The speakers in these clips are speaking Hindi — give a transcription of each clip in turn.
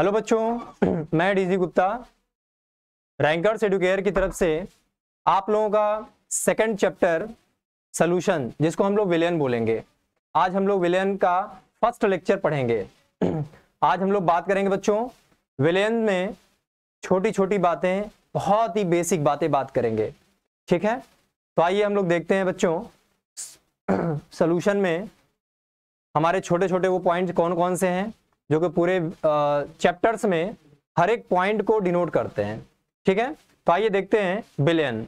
हेलो बच्चों, मैं डीजी गुप्ता रैंकर्स एडुकेयर की तरफ से आप लोगों का सेकंड चैप्टर सॉल्यूशन, जिसको हम लोग विलयन बोलेंगे। आज हम लोग विलयन का फर्स्ट लेक्चर पढ़ेंगे। आज हम लोग बात करेंगे बच्चों विलयन में छोटी छोटी बातें, बहुत ही बेसिक बातें बात करेंगे। ठीक है, तो आइए हम लोग देखते हैं बच्चों सॉल्यूशन में हमारे छोटे छोटे वो पॉइंट कौन कौन से हैं जो कि पूरे चैप्टर्स में हर एक पॉइंट को डिनोट करते हैं। ठीक है, तो आइए देखते हैं विलयन।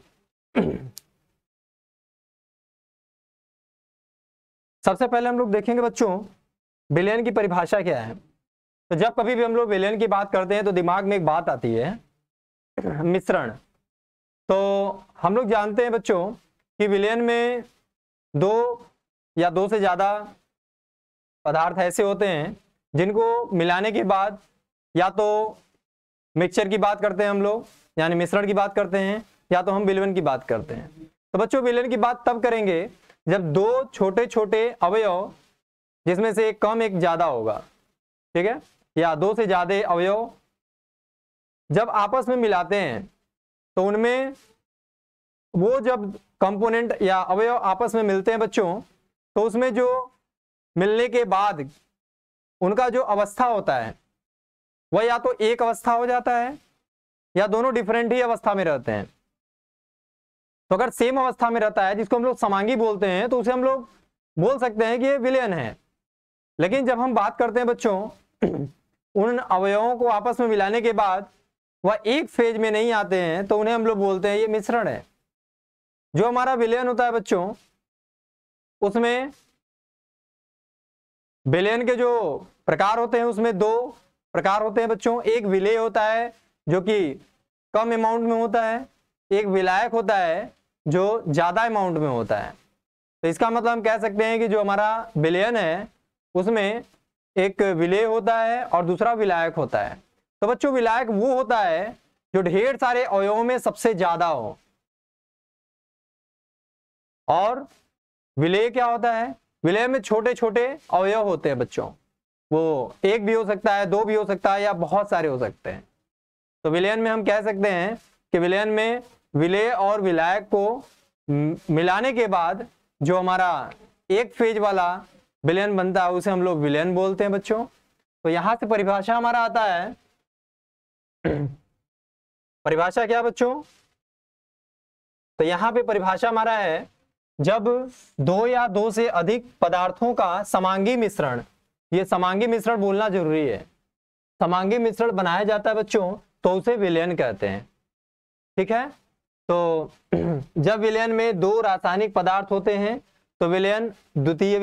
सबसे पहले हम लोग देखेंगे बच्चों विलयन की परिभाषा क्या है। तो जब कभी भी हम लोग विलयन की बात करते हैं तो दिमाग में एक बात आती है, मिश्रण। तो हम लोग जानते हैं बच्चों कि विलयन में दो या दो से ज्यादा पदार्थ ऐसे होते हैं जिनको मिलाने के बाद या तो मिक्सचर की बात करते हैं हम लोग, यानी मिश्रण की बात करते हैं, या तो हम विलयन की बात करते हैं। तो बच्चों विलयन की बात तब करेंगे जब दो छोटे छोटे अवयव, जिसमें से एक कम एक ज्यादा होगा, ठीक है, या दो से ज्यादा अवयव जब आपस में मिलाते हैं तो उनमें वो जब कंपोनेंट या अवयव आपस में मिलते हैं बच्चों, तो उसमें जो मिलने के बाद उनका जो अवस्था होता है वह या तो एक अवस्था हो जाता है या दोनों डिफरेंट ही अवस्था में रहते हैं। तो अगर सेम अवस्था में रहता है, जिसको हम लोग समांगी बोलते हैं, तो उसे हम लोग बोल सकते हैं कि ये विलयन है। लेकिन जब हम बात करते हैं बच्चों उन अवयवों को आपस में मिलाने के बाद वह एक फेज में नहीं आते हैं, तो उन्हें हम लोग बोलते हैं ये मिश्रण है। जो हमारा विलयन होता है बच्चों, उसमें विलयन के जो प्रकार होते हैं उसमें दो प्रकार होते हैं बच्चों। एक विलेय होता है जो कि कम अमाउंट में होता है, एक विलायक होता है जो ज्यादा अमाउंट में होता है। तो इसका मतलब हम कह सकते हैं कि जो हमारा विलयन है उसमें एक विलेय होता है और दूसरा विलायक होता है। तो बच्चों विलायक वो होता है जो ढेर सारे अवयवों में सबसे ज्यादा हो, और विलेय क्या होता है, विलय में छोटे छोटे अवयव होते हैं बच्चों। वो एक भी हो सकता है, दो भी हो सकता है, या बहुत सारे हो सकते हैं। तो विलयन में हम कह सकते हैं कि विलयन में विलेय और विलायक को मिलाने के बाद जो हमारा एक फेज वाला विलयन बनता है उसे हम लोग विलयन बोलते हैं बच्चों। तो यहां से परिभाषा हमारा आता है। परिभाषा क्या बच्चों, तो यहां पे परिभाषा हमारा है जब दो या दो से अधिक पदार्थों का समांगी मिश्रण, ये समांगी मिश्रण बोलना जरूरी है, समांगी मिश्रण बनाया जाता है बच्चों तो उसे विलयन कहते हैं। ठीक है, तो जब विलयन में दो रासायनिक पदार्थ होते हैं तो विलयन द्वितीय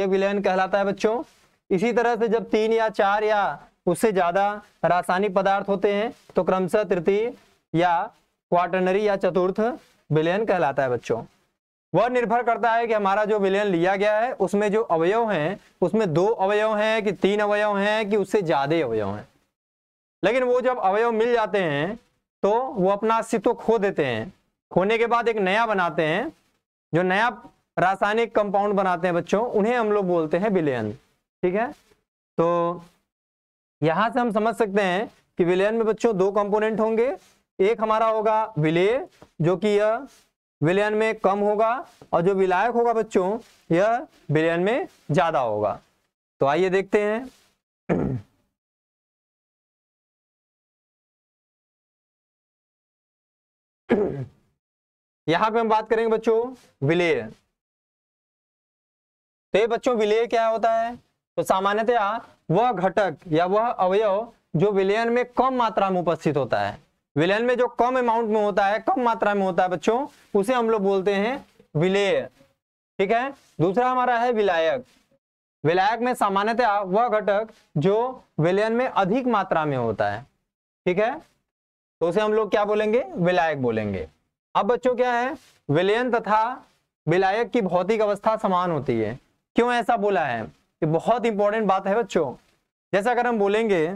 विलयन कहलाता है बच्चों। इसी तरह से जब तीन या चार या उससे ज्यादा रासायनिक पदार्थ होते हैं तो क्रमशः तृतीय या क्वाटरनरी या चतुर्थ विलयन कहलाता है बच्चों। वह निर्भर करता है कि हमारा जो विलयन लिया गया है उसमें जो अवयव हैं उसमें दो अवयव हैं कि तीन अवयव हैं कि उससे ज्यादा अवयव हैं। लेकिन वो जब अवयव मिल जाते हैं तो वो अपना अस्तित्व खो देते हैं, खोने के बाद एक नया बनाते हैं, जो नया रासायनिक कंपाउंड बनाते हैं बच्चों, उन्हें हम लोग बोलते हैं विलयन। ठीक है, तो यहां से हम समझ सकते हैं कि विलयन में बच्चों दो कंपोनेंट होंगे। एक हमारा होगा विलेय जो कि यह विलयन में कम होगा, और जो विलायक होगा बच्चों यह विलयन में ज्यादा होगा। तो आइए देखते हैं। यहां पे हम बात करेंगे बच्चों विलेय। तो ये बच्चों विलेय क्या होता है, तो सामान्यतया वह घटक या वह अवयव जो विलयन में कम मात्रा में उपस्थित होता है, विलयन में जो कम अमाउंट में होता है, कम मात्रा में होता है बच्चों, उसे हम लोग बोलते हैं विलेय। ठीक है, दूसरा हमारा है विलायक। विलायक में सामान्यतया वह घटक जो विलयन में अधिक मात्रा में होता है। ठीक है, तो उसे हम लोग क्या बोलेंगे, विलायक बोलेंगे। अब बच्चों क्या है, विलयन तथा विलायक की भौतिक अवस्था समान होती है। क्यों ऐसा बोला है, ये बहुत इंपॉर्टेंट बात है बच्चों। जैसे अगर हम बोलेंगे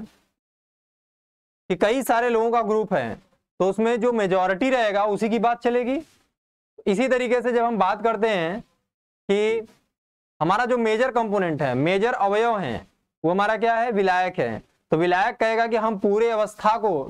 कि कई सारे लोगों का ग्रुप है तो उसमें जो मेजॉरिटी रहेगा उसी की बात चलेगी। इसी तरीके से जब हम बात करते हैं कि हमारा जो मेजर कंपोनेंट है, मेजर अवयव हैं, वो हमारा क्या है, विलायक है। तो विलायक कहेगा कि हम पूरे अवस्था को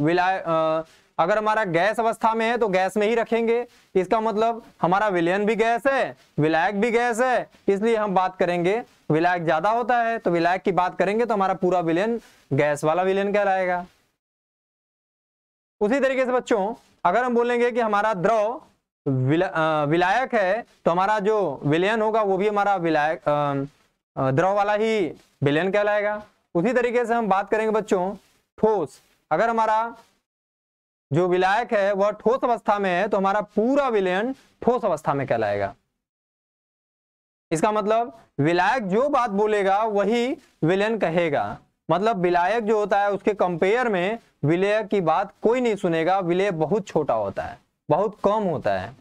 अगर हमारा गैस अवस्था में है तो गैस में ही रखेंगे, इसका मतलब हमारा विलयन भी गैस है, विलायक भी गैस है, इसलिए हम बात करेंगे विलायक ज्यादा होता है तो विलायक की बात करेंगे तो हमारा पूरा विलयन गैस वाला विलयन कहलाएगा। उसी तरीके से बच्चों अगर हम बोलेंगे कि हमारा द्रव विलायक है तो हमारा जो विलयन होगा वो भी हमारा विलायक द्रव वाला ही विलयन कहलाएगा। उसी तरीके से हम बात करेंगे बच्चों ठोस, अगर हमारा जो विलायक है वह ठोस अवस्था में है तो हमारा पूरा विलयन ठोस अवस्था में कहलाएगा। इसका मतलब विलायक जो बात बोलेगा वही विलयन कहेगा, मतलब विलायक जो होता है उसके कंपेयर में विलयक की बात कोई नहीं सुनेगा, विलय बहुत छोटा होता है, बहुत कम होता है।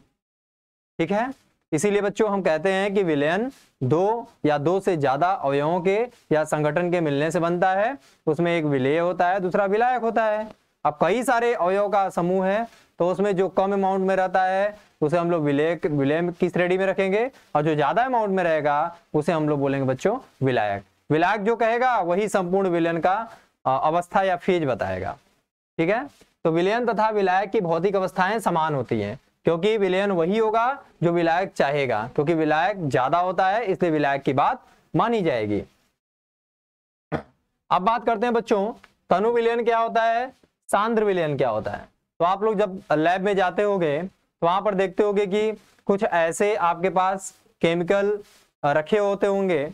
ठीक है, इसीलिए बच्चों हम कहते हैं कि विलयन दो या दो से ज्यादा अवयवों के या संगठन के मिलने से बनता है, उसमें एक विलेय होता है दूसरा विलायक होता है। अब कई सारे अवयव का समूह है तो उसमें जो कम अमाउंट में रहता है उसे हम लोग विलय की श्रेणी में रखेंगे और जो ज्यादा अमाउंट में रहेगा उसे हम लोग बोलेंगे बच्चों विलायक। विलायक जो कहेगा वही संपूर्ण विलयन का अवस्था या फेज बताएगा। ठीक है, तो विलयन तथा विलायक की भौतिक अवस्थाएं समान होती हैं क्योंकि विलयन वही होगा जो विलायक चाहेगा, क्योंकि विलायक ज्यादा होता है इसलिए विलायक की बात मानी जाएगी। अब बात करते हैं बच्चों तनु विलयन क्या होता है, सांद्र विलयन क्या होता है। तो आप लोग जब लैब में जाते होगे तो वहां पर देखते होगे कि कुछ ऐसे आपके पास केमिकल रखे होते होंगे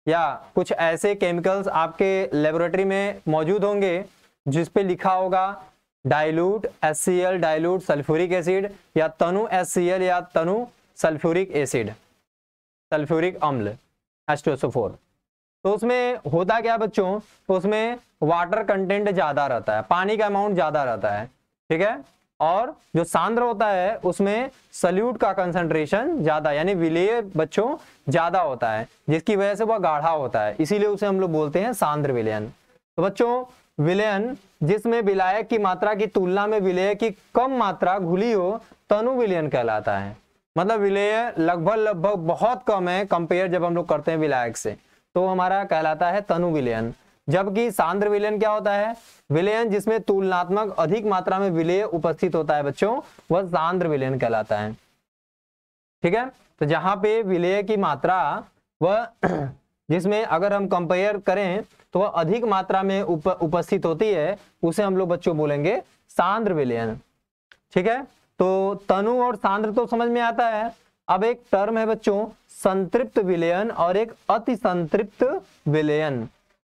या कुछ ऐसे केमिकल्स आपके लेबोरेटरी में मौजूद होंगे जिस पे लिखा होगा dilute HCl dilute sulphuric acid या तनु HCl या तनु सल्फ्यूरिक एसिड सल्फ्यूरिक अम्ल H2SO4। तो उसमें होता क्या बच्चों, तो उसमें वाटर कंटेंट ज्यादा रहता है, पानी का अमाउंट ज्यादा रहता है। ठीक है, और जो सांद्र होता है उसमें सल्यूट का कंसंट्रेशन ज्यादा यानी विलेय बच्चों ज्यादा होता है, जिसकी वजह से वह गाढ़ा होता है, इसीलिए उसे हम लोग बोलते हैं सांद्र विलयन। तो बच्चों विलयन जिसमें विलायक की मात्रा की तुलना में विलेय की कम मात्रा घुली हो तनु विलयन कहलाता है। मतलब विलेय लगभग बहुत कम है कंपेयर जब हम लोग करते हैं विलायक से, तो हमारा कहलाता है तनु विलयन। जबकि सांद्र विलयन क्या होता है, विलयन जिसमें तुलनात्मक अधिक मात्रा में विलेय उपस्थित होता है बच्चों वह सांद्र विलयन कहलाता है। ठीक है, तो जहां पे विलेय की मात्रा वह जिसमें अगर हम कंपेयर करें तो वह अधिक मात्रा में उपस्थित होती है उसे हम लोग बच्चों बोलेंगे सांद्र विलयन। ठीक है, तो तनु और सांद्र तो समझ में आता है। अब एक टर्म है बच्चों संतृप्त विलयन और एक अति संतृप्त विलयन।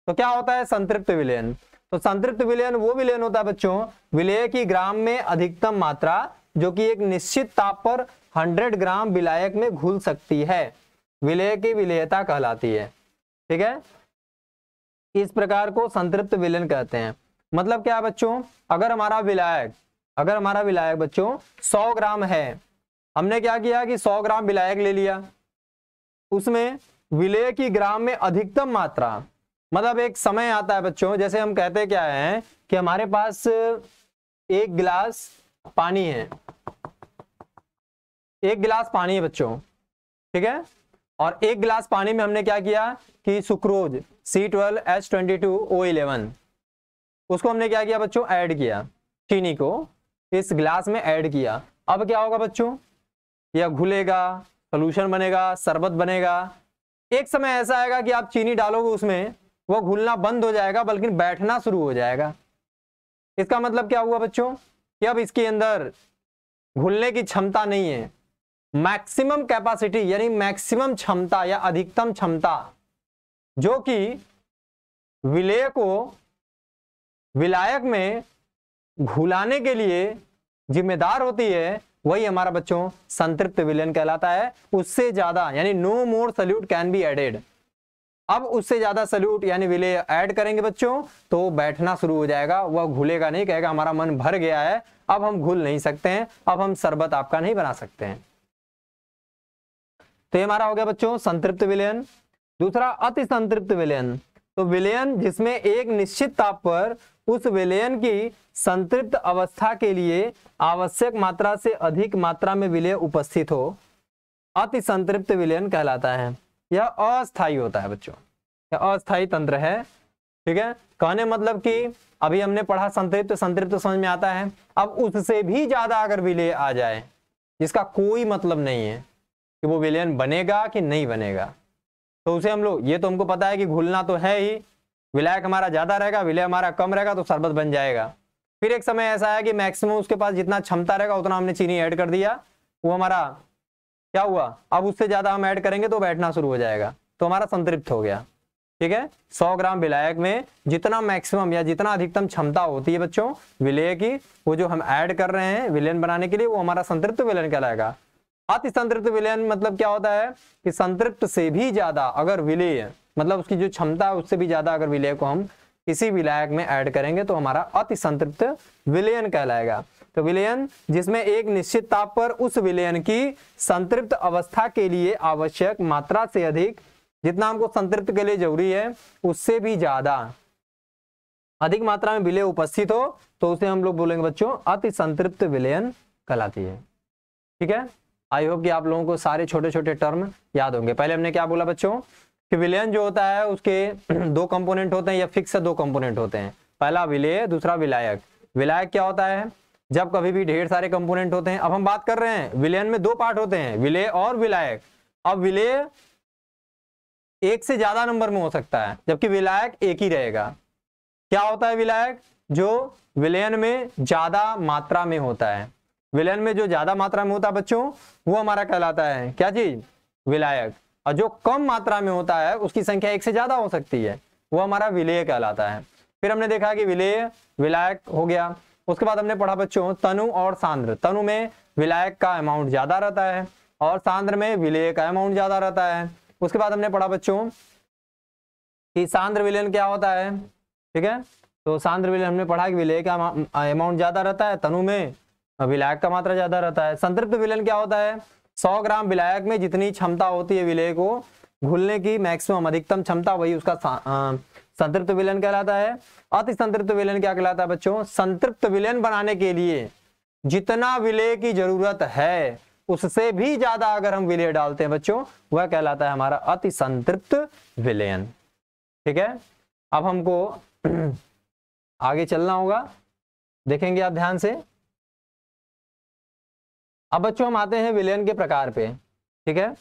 तो क्या होता है संतृप्त विलयन, तो संतृप्त विलयन वो विलयन होता है बच्चों विलेय की ग्राम में अधिकतम मात्रा जो कि एक निश्चित ताप पर 100 ग्राम विलायक में घुल सकती है, विलेय की विलेयता कहलाती है। ठीक है, इस प्रकार को संतृप्त विलयन कहते हैं। मतलब क्या बच्चों, अगर हमारा विलायक बच्चों 100 ग्राम है, हमने क्या किया कि 100 ग्राम विलायक ले लिया, उसमें विलेय की ग्राम में अधिकतम मात्रा, मतलब एक समय आता है बच्चों, जैसे हम कहते क्या है कि हमारे पास एक गिलास पानी है, एक गिलास पानी है बच्चों। ठीक है, और एक गिलास पानी में हमने क्या किया कि सुक्रोज C12H22O11 उसको हमने क्या किया बच्चों ऐड किया, चीनी को इस गिलास में ऐड किया। अब क्या होगा बच्चों, यह घुलेगा, सोल्यूशन बनेगा, शरबत बनेगा। एक समय ऐसा आएगा कि आप चीनी डालोगे उसमें, वो घुलना बंद हो जाएगा बल्कि बैठना शुरू हो जाएगा। इसका मतलब क्या हुआ बच्चों कि अब इसके अंदर घुलने की क्षमता नहीं है। मैक्सिमम कैपेसिटी यानी मैक्सिमम क्षमता या अधिकतम क्षमता जो कि विलेय को विलायक में घुलाने के लिए जिम्मेदार होती है, वही हमारा बच्चों संतृप्त विलयन कहलाता है। उससे ज्यादा यानी no more solute can be added, अब उससे ज्यादा सल्यूट यानी विलेय ऐड करेंगे बच्चों तो बैठना शुरू हो जाएगा, वह घुलेगा नहीं, कहेगा हमारा मन भर गया है, अब हम घुल नहीं सकते हैं, अब हम शरबत आपका नहीं बना सकते हैं। तो ये हमारा हो गया बच्चों संतृप्त विलयन। दूसरा अति संतृप्त विलयन, तो विलयन जिसमें एक निश्चित ताप पर उस विलयन की संतृप्त अवस्था के लिए आवश्यक मात्रा से अधिक मात्रा में विलेय उपस्थित हो, अति संतृप्त विलयन कहलाता है। यह अस्थायी होता है बच्चों, यह अस्थायी तंत्र है, ठीक है, कहने मतलब कि अभी हमने पढ़ा संतृप्त, संतृप्त तो समझ में आता है। अब उससे भी ज्यादा अगर विलेय आ जाए जिसका कोई मतलब नहीं है कि वो विलयन बनेगा कि नहीं बनेगा, तो उसे हम लोग, ये तो हमको पता है कि घुलना तो है ही, विलायक हमारा ज्यादा रहेगा, विलय हमारा कम रहेगा, तो शरबत बन जाएगा। फिर एक समय ऐसा है कि मैक्सिमम उसके पास जितना क्षमता रहेगा उतना हमने चीनी ऐड कर दिया, वो हमारा क्या हुआ, अब उससे ज्यादा हम ऐड करेंगे तो बैठना शुरू हो जाएगा, तो हमारा संतृप्त हो गया। ठीक है, 100 ग्राम विलायक में जितना मैक्सिमम या जितना अधिकतम क्षमता होती है बच्चों विलेय की, वो जो हम ऐड कर रहे हैं विलयन बनाने के लिए, वो हमारा संतृप्त विलयन कहलाएगा। अति संतृप्त विलयन मतलब क्या होता है कि संतृप्त से भी ज्यादा अगर विलेय, मतलब उसकी जो क्षमता है उससे भी ज्यादा अगर विलेय को हम किसी विलायक में ऐड करेंगे तो हमारा अति संतृप्त विलयन कहलाएगा। तो विलयन जिसमें एक निश्चित ताप पर उस विलयन की संतृप्त अवस्था के लिए आवश्यक मात्रा से अधिक, जितना हमको संतृप्त के लिए जरूरी है उससे भी ज्यादा अधिक मात्रा में विलेय उपस्थित हो, तो उसे हम लोग बोलेंगे बच्चों अति संतृप्त विलयन कहलाती है। ठीक है, आई होप कि आप लोगों को सारे छोटे छोटे टर्म याद होंगे। पहले हमने क्या बोला बच्चों कि विलयन जो होता है उसके दो कंपोनेंट होते हैं या फिक्स दो कंपोनेंट होते हैं, पहला विलेय दूसरा विलायक। विलायक क्या होता है, जब कभी भी ढेर सारे कंपोनेंट होते हैं। अब हम बात कर रहे हैं विलयन में दो पार्ट होते हैं, विलेय और विलायक। अब विलेय एक से ज्यादा नंबर में हो सकता है जबकि विलायक एक ही रहेगा। क्या होता है विलायक, जो विलयन में ज्यादा मात्रा में होता है, विलयन में जो ज्यादा मात्रा में होता है बच्चों वो हमारा कहलाता है क्या चीज, विलायक। और जो कम मात्रा में होता है उसकी संख्या एक से ज्यादा हो सकती है, वो हमारा विलेय कहलाता है। फिर हमने देखा कि विलेय विलायक हो गया। उसके बाद हमने पढ़ा बच्चों तनु और सांद्र। तनु में विलायक का अमाउंट ज्यादा रहता है और सांद्र में विलेय का अमाउंट ज्यादा रहता है। उसके बाद हमने पढ़ा बच्चों कि सांद्र विलयन क्या होता है। ठीक है, तो सांद्र विलयन हमने पढ़ा कि विलेय का अमाउंट ज्यादा रहता है, तनु में विलायक का मात्रा ज्यादा रहता है। संतृप्त विलयन क्या होता है, 100 ग्राम विलायक में जितनी क्षमता होती है विलेय को घुलने की मैक्सिमम अधिकतम क्षमता, वही उसका संतृप्त विलयन कहलाता है। अति संतृप्त विलयन क्या कहलाता है बच्चों, संतृप्त विलयन बनाने के लिए जितना विलेय की जरूरत है उससे भी ज्यादा अगर हम विलेय डालते हैं बच्चों, वह कहलाता है हमारा अति संतृप्त विलयन। ठीक है, अब हमको आगे चलना होगा, देखेंगे आप ध्यान से। अब बच्चों हम आते हैं विलयन के प्रकार पे। ठीक है,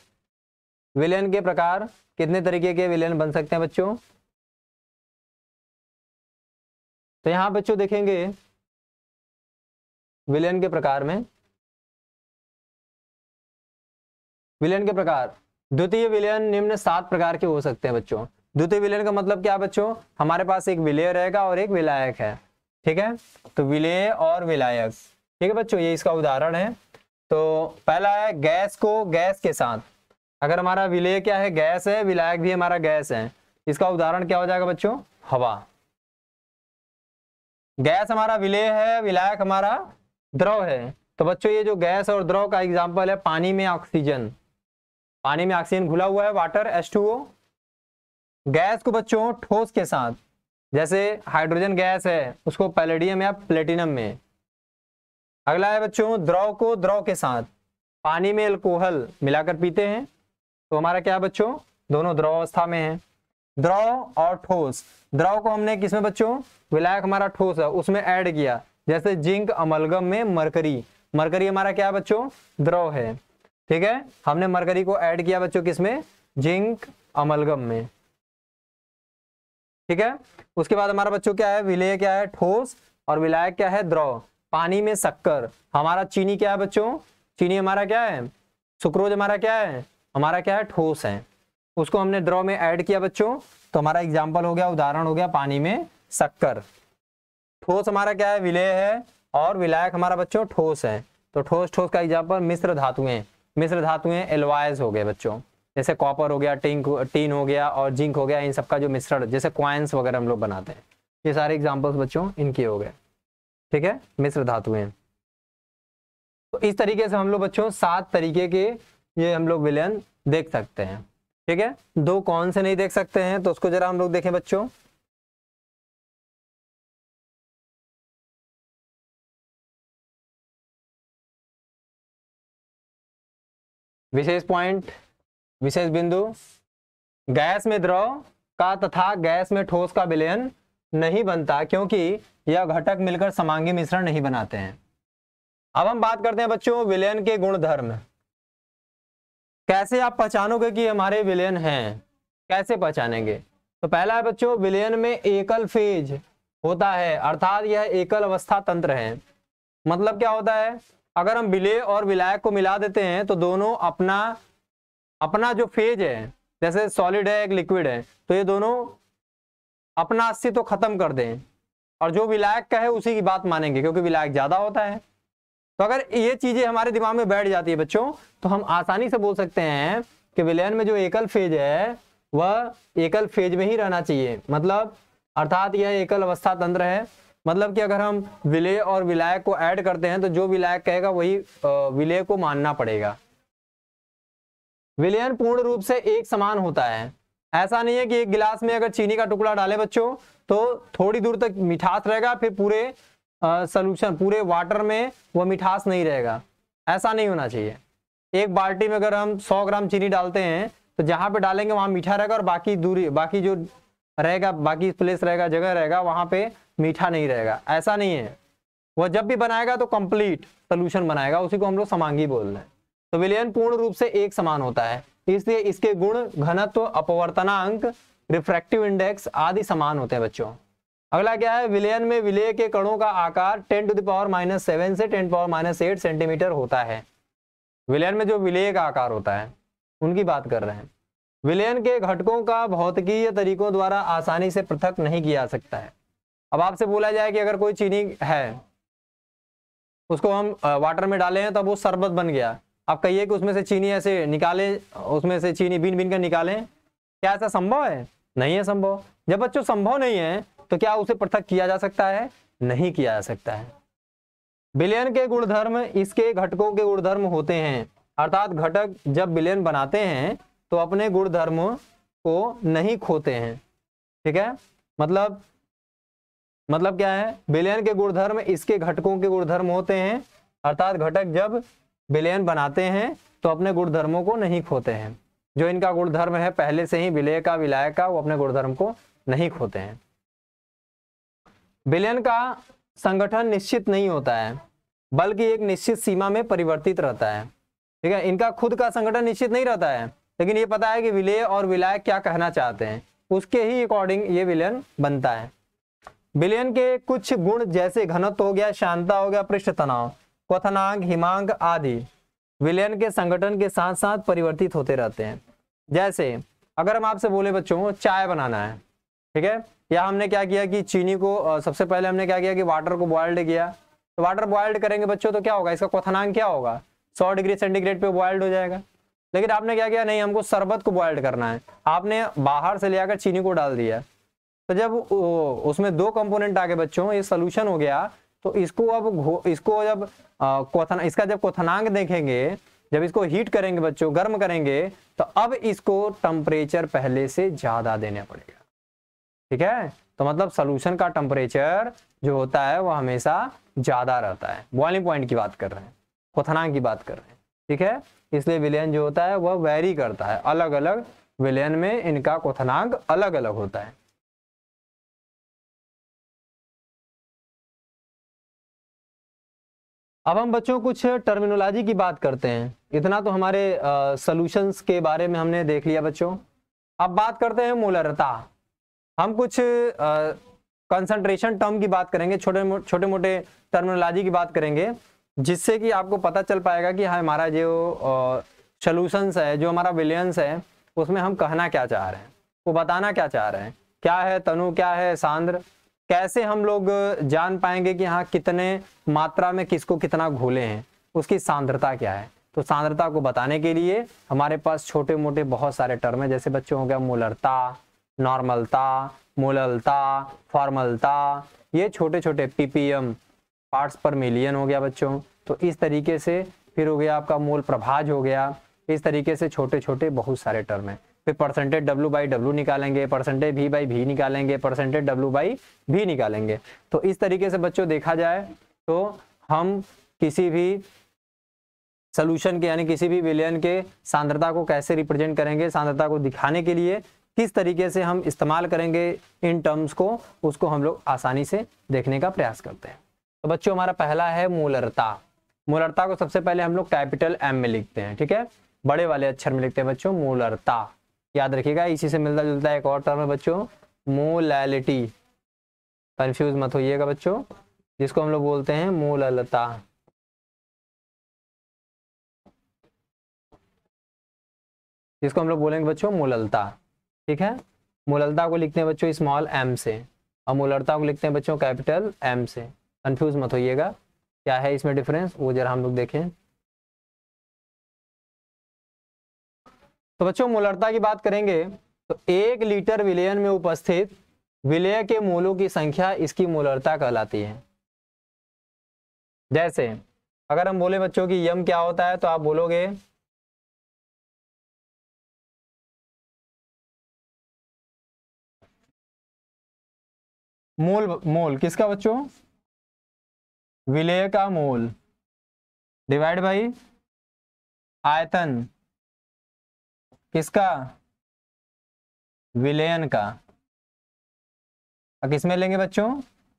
विलयन के प्रकार, कितने तरीके के विलयन बन सकते हैं बच्चों। तो यहां बच्चों देखेंगे विलयन के प्रकार में, विलयन के प्रकार द्वितीय विलयन निम्न 7 प्रकार के हो सकते हैं बच्चों। द्वितीय विलयन का मतलब क्या बच्चों, हमारे पास एक विलेय रहेगा और एक विलायक है। ठीक है, तो विलेय और विलायक। ठीक है बच्चों, ये इसका उदाहरण है। तो पहला है गैस को गैस के साथ, अगर हमारा विलेय क्या है गैस है, विलायक भी हमारा गैस है, इसका उदाहरण क्या हो जाएगा बच्चों, हवा। गैस हमारा विलेय है, विलायक हमारा द्रव है। तो बच्चों ये जो गैस और द्रव का एग्जांपल है पानी में ऑक्सीजन, पानी में ऑक्सीजन घुला हुआ है वाटर H2O। गैस को बच्चों ठोस के साथ, जैसे हाइड्रोजन गैस है उसको पैलेडियम या प्लेटिनम में। अगला है बच्चों द्रव को द्रव के साथ, पानी में अल्कोहल मिलाकर पीते हैं तो हमारा क्या बच्चों, दोनों द्रव अवस्था में है। द्रव और ठोस, द्रव को हमने किसमें बच्चों, विलायक हमारा ठोस है उसमें ऐड किया, जैसे जिंक अमलगम में मरकरी, मरकरी हमारा क्या है बच्चों, द्रव है। ठीक है, हमने मरकरी को ऐड किया बच्चों किसमें, जिंक अमलगम में। ठीक है, उसके बाद हमारा बच्चों क्या है, विलेय क्या है ठोस और विलायक क्या है द्रव। पानी में शक्कर, हमारा चीनी क्या है बच्चों, चीनी हमारा क्या है, सुक्रोज हमारा क्या है, हमारा क्या है ठोस है, उसको हमने द्रव में ऐड किया बच्चों, तो हमारा एग्जाम्पल हो गया, उदाहरण हो गया पानी में शक्कर। ठोस हमारा क्या है, विलेय है और विलायक हमारा बच्चों ठोस है। तो ठोस ठोस का एग्जाम्पल मिश्र धातुएं, मिश्र धातुएं एलॉयज हो गए बच्चों, जैसे कॉपर हो गया, टीन हो गया और जिंक हो गया, इन सबका जो मिश्रण जैसे क्वाइंस वगैरह हम लोग बनाते हैं, ये सारे एग्जाम्पल्स बच्चों इनके हो गए। ठीक है, मिश्र धातुएं। तो इस तरीके से हम लोग बच्चों 7 तरीके के ये हम लोग विलयन देख सकते हैं। ठीक है, 2 कौन से नहीं देख सकते हैं तो उसको जरा हम लोग देखें बच्चों। विशेष पॉइंट, विशेष बिंदु, गैस में द्रव का तथा गैस में ठोस का विलयन नहीं बनता, क्योंकि यह घटक मिलकर समांगी मिश्रण नहीं बनाते हैं। अब हम बात करते हैं बच्चों विलयन के गुण धर्म। कैसे आप पहचानोगे कि हमारे विलयन हैं, कैसे पहचानेंगे? तो पहला है बच्चों, विलयन में एकल फेज होता है, अर्थात यह एकल अवस्था तंत्र है। मतलब क्या होता है, अगर हम विलेय और विलायक को मिला देते हैं तो दोनों अपना अपना जो फेज है, जैसे सॉलिड है एक लिक्विड है, तो ये दोनों अपना अस्तित्व खत्म कर दें और जो विलायक का है उसी की बात मानेंगे, क्योंकि विलायक ज्यादा होता है। तो अगर ये चीजें हमारे दिमाग में बैठ जाती है बच्चों, तो हम आसानी से बोल सकते हैं कि विलयन में जो एकल फेज है वह एकल फेज में ही रहना चाहिए। मतलब अर्थात यह एकल अवस्था तंत्र है। मतलब कि अगर हम विलेय और विलायक को ऐड करते हैं तो जो विलायक कहेगा वही विलेय को मानना पड़ेगा। विलयन पूर्ण रूप से एक समान होता है। ऐसा नहीं है कि एक गिलास में अगर चीनी का टुकड़ा डाले बच्चों तो थोड़ी दूर तक मिठास रहेगा, फिर पूरे सॉल्यूशन पूरे वाटर में वो मिठास नहीं रहेगा। ऐसा नहीं होना चाहिए। एक बाल्टी में अगर हम 100 ग्राम चीनी डालते हैं तो जहां पे डालेंगे वहां मीठा रहेगा और बाकी दूरी बाकी जो रहेगा, बाकी प्लेस रहेगा, जगह रहेगा, वहां पे मीठा नहीं रहेगा। ऐसा नहीं है। वह जब भी बनाएगा तो कंप्लीट सोल्यूशन बनाएगा, उसी को हम लोग समांगी बोल रहे हैं। तो विलयन पूर्ण रूप से एक समान होता है, इसलिए इसके गुण, घनत्व, अपवर्तनांक, रिफ्रैक्टिव इंडेक्स आदि समान होते हैं बच्चों। अगला क्या है, विलयन में विलेय के कणों का आकार 10⁻⁷ से 10⁻8 सेंटीमीटर होता है। विलयन में जो विलेय का आकार होता है उनकी बात कर रहे हैं। विलयन के घटकों का भौतिकीय तरीकों द्वारा आसानी से पृथक नहीं किया जा सकता है। अब आपसे बोला जाए कि अगर कोई चीनी है उसको हम वाटर में डाले हैं तब वो शरबत बन गया, आप कहिए कि उसमें से चीनी ऐसे निकाले, उसमें से चीनी बीन बीन कर निकालें, क्या ऐसा संभव है? नहीं है संभव। जब बच्चों संभव नहीं है तो क्या उसे पृथक किया जा सकता है? नहीं किया जा सकता है। विलयन के गुणधर्म इसके घटकों के गुणधर्म होते हैं, अर्थात घटक जब विलयन बनाते हैं तो अपने गुणधर्मों को नहीं खोते हैं। ठीक है, मतलब क्या है, विलयन के गुणधर्म इसके घटकों के गुणधर्म होते हैं, अर्थात घटक जब विलयन बनाते हैं तो अपने गुणधर्मों को नहीं खोते हैं। जो इनका गुणधर्म है पहले से ही विलेय का, विलायक का, वो अपने गुणधर्म को नहीं खोते हैं। विलयन का संगठन निश्चित नहीं होता है, बल्कि एक निश्चित सीमा में परिवर्तित रहता है। ठीक है, इनका खुद का संगठन निश्चित नहीं रहता है, लेकिन ये पता है कि विलेय और विलायक क्या कहना चाहते हैं, उसके ही अकॉर्डिंग ये विलयन बनता है। विलयन के कुछ गुण जैसे घनत्व हो गया, शांतता हो गया, पृष्ठ तनाव, क्वथनांक, हिमांक आदि विलयन के संगठन के साथ साथ परिवर्तित होते रहते हैं। जैसे अगर हम आपसे बोले बच्चों चाय बनाना है, ठीक है, या हमने क्या किया कि चीनी को सबसे पहले हमने क्या किया कि वाटर को बॉइल्ड किया, तो वाटर बॉइल्ड करेंगे बच्चों तो क्या होगा, इसका क्वथनांक क्या होगा, 100 डिग्री सेंटीग्रेड पे बॉइल्ड हो जाएगा। लेकिन आपने क्या किया, नहीं हमको शरबत को बॉइल्ड करना है, आपने बाहर से ले आकर चीनी को डाल दिया, तो जब उसमें 2 कंपोनेंट आ गए बच्चों, ये सोल्यूशन हो गया, तो इसको जब इसका जब क्वथनांक देखेंगे, जब इसको हीट करेंगे बच्चों, गर्म करेंगे, तो अब इसको टेम्परेचर पहले से ज्यादा देना पड़ेगा। ठीक है, तो मतलब सोल्यूशन का टेम्परेचर जो होता है वो हमेशा ज्यादा रहता है। बॉइलिंग पॉइंट की बात कर रहे हैं, क्वथनांक की बात कर रहे हैं। ठीक है, इसलिए विलयन जो होता है वह वेरी करता है, अलग अलग विलयन में इनका क्वथनांक अलग अलग होता है। अब हम बच्चों कुछ टर्मिनोलॉजी की बात करते हैं। इतना तो हमारे सॉल्यूशंस के बारे में हमने देख लिया बच्चों। अब बात करते हैं मोलरता। हम कुछ कंसंट्रेशन टर्म की बात करेंगे, छोटे मोटे टर्मिनोलॉजी की बात करेंगे, जिससे कि आपको पता चल पाएगा कि हाँ हमारा जो सॉल्यूशंस है, जो हमारा विलयंस है, उसमें हम कहना क्या चाह रहे हैं, वो बताना क्या चाह रहे हैं, क्या है तनु, क्या है सांद्र, कैसे हम लोग जान पाएंगे कि हाँ कितने मात्रा में किसको कितना घोले हैं, उसकी सांद्रता क्या है। तो सांद्रता को बताने के लिए हमारे पास छोटे मोटे बहुत सारे टर्म है, जैसे बच्चों हो गया मोलरता, नॉर्मलता, मोललता, फॉर्मलता, ये छोटे छोटे पीपीएम, पार्ट्स पर मिलियन हो गया बच्चों। तो इस तरीके से फिर हो गया आपका मोल प्रभाज हो गया, इस तरीके से छोटे छोटे बहुत सारे टर्म है। फिर परसेंटेज W/W निकालेंगे, परसेंटेज V/V निकालेंगे, परसेंटेज W/V निकालेंगे। तो इस तरीके से बच्चों देखा जाए तो हम किसी भी सॉल्यूशन के यानी किसी भी विलयन के सांद्रता को कैसे रिप्रेजेंट करेंगे, सांद्रता को दिखाने के लिए किस तरीके से हम इस्तेमाल करेंगे इन टर्म्स को, उसको हम लोग आसानी से देखने का प्रयास करते हैं। तो बच्चों हमारा पहला है मूलरता। मूलरता को सबसे पहले हम लोग कैपिटल M में लिखते हैं, ठीक है, बड़े वाले अक्षर में लिखते हैं बच्चों मूलरता। याद रखिएगा, इसी से मिलता जुलता एक और टर्म है बच्चों मोलैलिटी, कंफ्यूज मत होइएगा बच्चों, जिसको हम लोग बोलते हैं मूललता। जिसको हम लोग बोलेंगे बच्चों मूललता, ठीक है। मूललता को लिखते हैं बच्चों स्मॉल m से और मूलरता को लिखते हैं बच्चों कैपिटल M से। कंफ्यूज मत होइएगा, क्या है इसमें डिफरेंस वो जरा हम लोग देखें। तो बच्चों मूलरता की बात करेंगे तो 1 लीटर विलयन में उपस्थित विलय के मोलों की संख्या इसकी मूलरता कहलाती है। जैसे अगर हम बोले बच्चों की यम क्या होता है, तो आप बोलोगे मोल। मोल किसका बच्चों? विलय का मोल डिवाइड बाई आयतन किसका? विलयन का। किस में लेंगे बच्चों?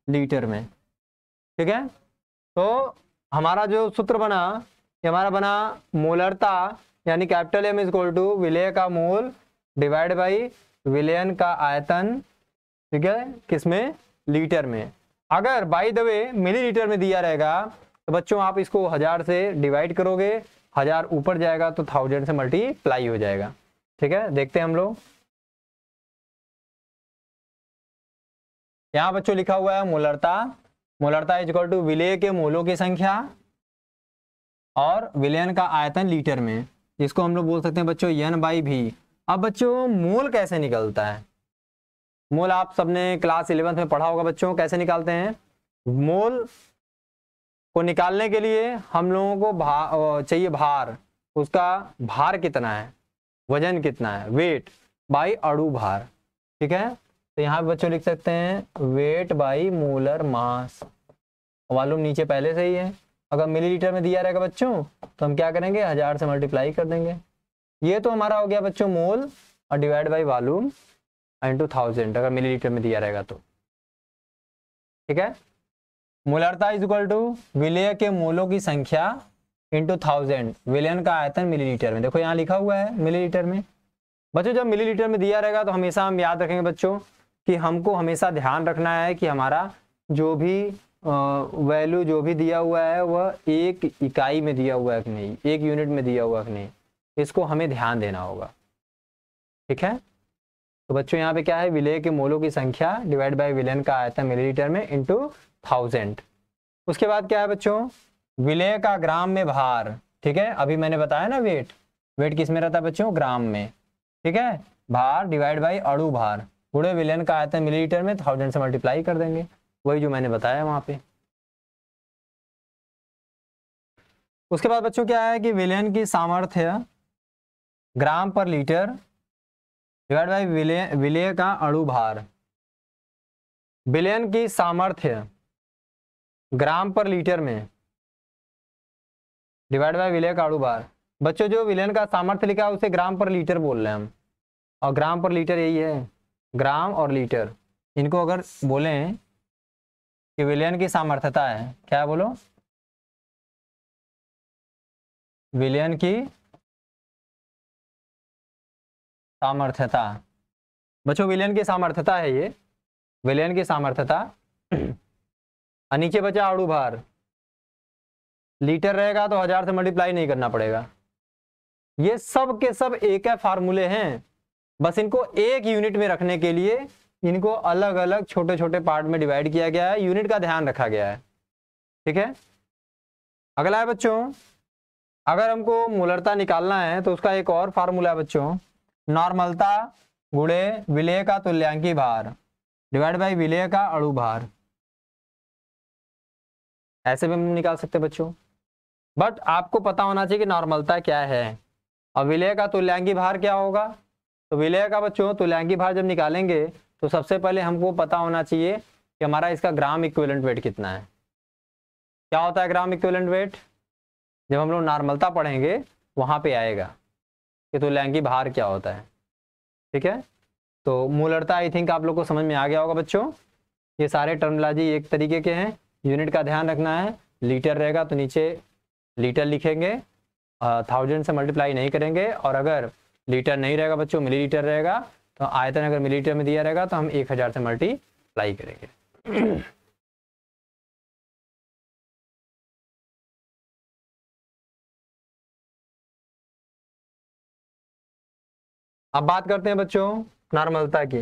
लीटर में, ठीक है। तो हमारा जो सूत्र बना, ये हमारा बना मोलरता यानी capital M is equal to विलय का मोल डिवाइड बाई विलयन का आयतन, ठीक है, किसमें? लीटर में। अगर बाय द वे मिलीलीटर में दिया रहेगा तो बच्चों आप इसको 1000 से डिवाइड करोगे, 1000 ऊपर जाएगा तो 1000 से मल्टीप्लाई हो जाएगा, ठीक है। देखते हैं हम लोग, यहाँ बच्चों लिखा हुआ है मूलरता। मूलरता इज इक्वल टू विलय के मोलों की संख्या और विलयन का आयतन लीटर में, जिसको हम लोग बोल सकते हैं बच्चों N/V। अब बच्चों मोल कैसे निकलता है? मोल आप सबने क्लास 11th में पढ़ा होगा बच्चों, कैसे निकालते हैं मोल को? निकालने के लिए हम लोगों को चाहिए भार, उसका भार कितना है, वजन कितना है, वेट बाई अणु भार, ठीक है। तो यहाँ पे बच्चों लिख सकते हैं weight by molar mass. Volume नीचे पहले से ही है, अगर मिलीलीटर में दिया रहेगा बच्चों तो हम क्या करेंगे 1000 से मल्टीप्लाई कर देंगे। ये तो हमारा हो गया बच्चों मोल और डिवाइड बाई वॉल्यूम इंटू 1000 अगर मिलीलीटर में दिया रहेगा तो, ठीक है। मूलरता इज इक्वल टू विलय के मोलों की संख्या इंटू 1000, विलयन का आयतन मिलीलीटर में। देखो यहाँ लिखा हुआ है मिलीलीटर में बच्चों। जब मिलीलीटर में दिया रहेगा तो हमेशा हम याद रखेंगे बच्चों कि हमको हमेशा ध्यान रखना है कि हमारा जो भी वैल्यू जो भी दिया हुआ है वह एक इकाई में दिया हुआ है कि नहीं, एक यूनिट में दिया हुआ है कि नहीं, इसको हमें ध्यान देना होगा, ठीक है। तो बच्चों यहाँ पे क्या है, विलय के मोलों की संख्या डिवाइड बाय विलयन का आयतन मिलीलीटर में इंटू 1000। उसके बाद क्या है बच्चों, विलय का ग्राम में भार, ठीक है। अभी मैंने बताया ना वेट, वेट किस में रहता है बच्चों? ग्राम में, ठीक है। भार डिवाइड बाई अणु भार गुणे विलयन का आयतन मिलीलीटर में 1000 से मल्टीप्लाई कर देंगे, वही जो मैंने बताया वहां पे। उसके बाद बच्चों क्या है कि विलयन की सामर्थ्य ग्राम पर लीटर डिवाइड बाई विलय का अणु भार। विलयन की सामर्थ्य ग्राम पर लीटर में डिवाइड बाई विलय का अणु भार। बच्चों जो विलयन का सामर्थ्य लिखा है उसे ग्राम पर लीटर बोल रहे हैं हम, और ग्राम पर लीटर यही है, ग्राम और लीटर। इनको अगर बोलें कि विलयन की सामर्थ्यता है, क्या बोलो? विलयन की सामर्थ्यता। बच्चों विलयन की सामर्थ्यता है ये, विलयन की सामर्थ्यता। और नीचे बचा अणु भार, लीटर रहेगा तो 1000 से मल्टीप्लाई नहीं करना पड़ेगा। ये सब के सब एक है फार्मूले हैं, बस इनको एक यूनिट में रखने के लिए इनको अलग अलग छोटे छोटे पार्ट में डिवाइड किया गया है, यूनिट का ध्यान रखा गया है, ठीक है। अगला है बच्चों, अगर हमको मूलरता निकालना है तो उसका एक और फार्मूला है बच्चों, नॉर्मलता गुणे विलय का तुल्यांकी भार डिवाइड बाई विलय का अणु भार। ऐसे भी हम निकाल सकते हैं बच्चों, बट आपको पता होना चाहिए कि नॉर्मलता क्या है और विलय का तुल्यांकी भार क्या होगा। तो विलय का बच्चों तुल्यांकी भार जब निकालेंगे तो सबसे पहले हमको पता होना चाहिए कि हमारा इसका ग्राम इक्विवेलेंट वेट कितना है। क्या होता है ग्राम इक्विवेलेंट वेट? जब हम लोग नॉर्मलता पढ़ेंगे वहां पे आएगा कि तुल्यांकी भार क्या होता है, ठीक है। तो मूलरता आई थिंक आप लोग को समझ में आ गया होगा बच्चों। ये सारे टर्मिनोलॉजी एक तरीके के हैं। यूनिट का ध्यान रखना है, लीटर रहेगा तो नीचे लीटर लिखेंगे, 1000 से मल्टीप्लाई नहीं करेंगे। और अगर लीटर नहीं रहेगा बच्चों, मिलीलीटर रहेगा, तो आयतन अगर मिलीलीटर में दिया रहेगा तो हम 1000 से मल्टीप्लाई करेंगे। अब बात करते हैं बच्चों नॉर्मलता की।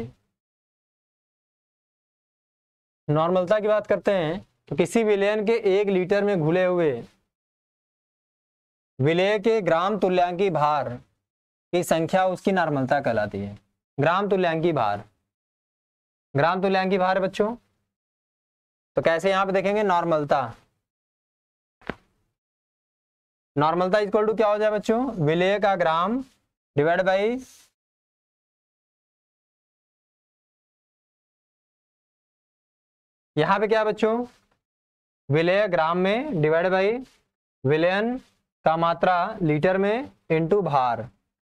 नॉर्मलता की बात करते हैं तो किसी विलयन के 1 लीटर में घुले हुए विलेय के ग्राम तुल्यांकी भार की संख्या उसकी नॉर्मलता कहलाती है। ग्राम तुल्यांकी भार, ग्राम तुल्यांकी भार है बच्चों। तो कैसे यहां पे देखेंगे नॉर्मलता, नॉर्मलता इक्वल टू क्या हो जाए बच्चों, विलेय का ग्राम डिवाइड बाई यहां पे क्या है बच्चों, विलेय ग्राम में डिवाइड बाई विलयन का मात्रा लीटर में इंटू भार।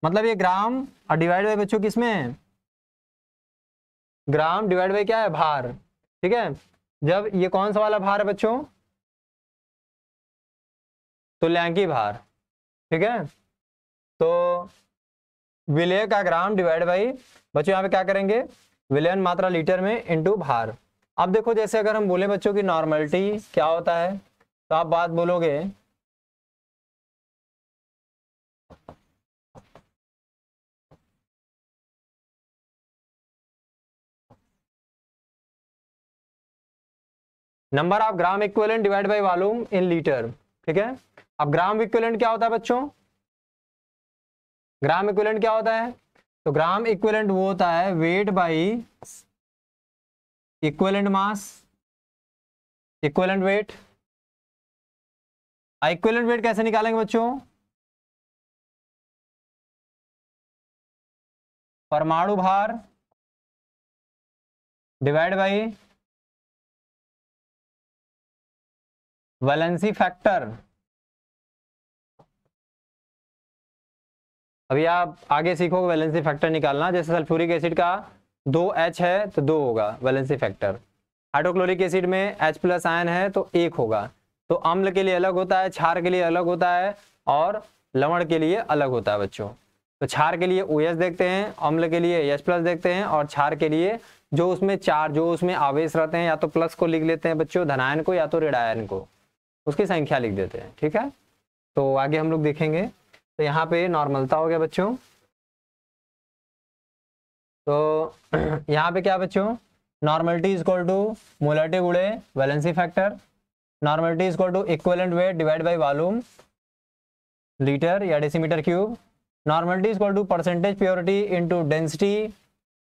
मतलब ये ग्राम और डिवाइड बाई बच्चों किसमें है, ग्राम डिवाइड बाई क्या है भार। ठीक है, जब ये कौन सा वाला भार है बच्चों, तुल्यांकी भार। ठीक है, तो विलेय का ग्राम डिवाइड बाई बच्चों यहाँ पे क्या करेंगे, विलयन मात्रा लीटर में इंटू भार। अब देखो जैसे अगर हम बोले बच्चों की नॉर्मलिटी क्या होता है, तो आप बात बोलोगे number of gram equivalent divide by volume in litre. ठीक है, अब ग्राम इक्विवेलेंट क्या होता है बच्चों, ग्राम इक्विवेलेंट क्या होता है, तो ग्राम इक्विवेलेंट वो होता है weight by equivalent mass, equivalent weight. Equivalent weight कैसे निकालेंगे बच्चों, परमाणु भार डिवाइड बाई वैलेंसी फैक्टर। अभी आप आगे सीखोगे वैलेंसी फैक्टर निकालना। जैसे सल्फ्यूरिक एसिड का 2H है तो 2 होगा वैलेंसी फैक्टर, हाइड्रोक्लोरिक एसिड में H+ आयन है तो 1 होगा। तो अम्ल के लिए अलग होता है, क्षार के लिए अलग होता है और लवण के लिए अलग होता है बच्चों। तो क्षार के लिए OH देखते हैं, अम्ल के लिए H+ देखते हैं, और क्षार के लिए जो उसमें चार जो उसमें आवेश रहते हैं या तो प्लस को लिख लेते हैं बच्चों धनायन को या तो ऋणायन को, उसकी संख्या लिख देते हैं। ठीक है, तो आगे हम लोग देखेंगे। तो यहाँ पे नॉर्मलता हो गया बच्चों। तो यहाँ पे क्या बच्चों, normality is equal to molarity गुणे valency factor, normality is equal to equivalent weight divide by volume litre या decimetre cube, normality is equal to percentage purity into density